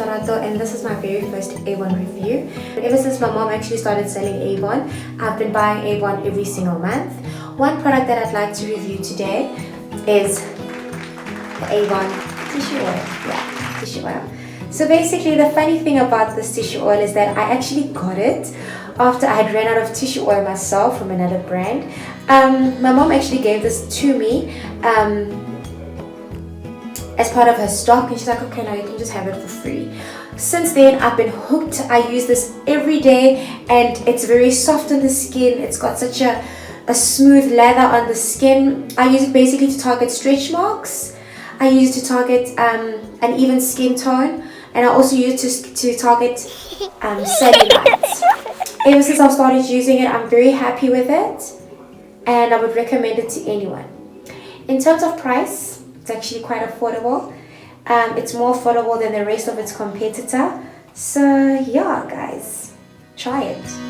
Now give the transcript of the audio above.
Lerato, and this is my very first Avon review. Ever since my mom actually started selling Avon, I've been buying Avon every single month. One product that I'd like to review today is the Avon tissue oil. Yeah, tissue oil. So basically the funny thing about this tissue oil is that I actually got it after I had ran out of tissue oil myself from another brand. My mom actually gave this to me as part of her stock, and she's like, okay, now you can just have it for free. Since then I've been hooked. I use this every day and it's very soft on the skin. It's got such a smooth lather on the skin. I use it basically to target stretch marks. I use it to target an even skin tone, and I also use it to target cellulite. Ever since I've started using it, I'm very happy with it, and I would recommend it to anyone. In terms of price, it's actually quite affordable. It's more affordable than the rest of its competitor. So yeah, guys, try it.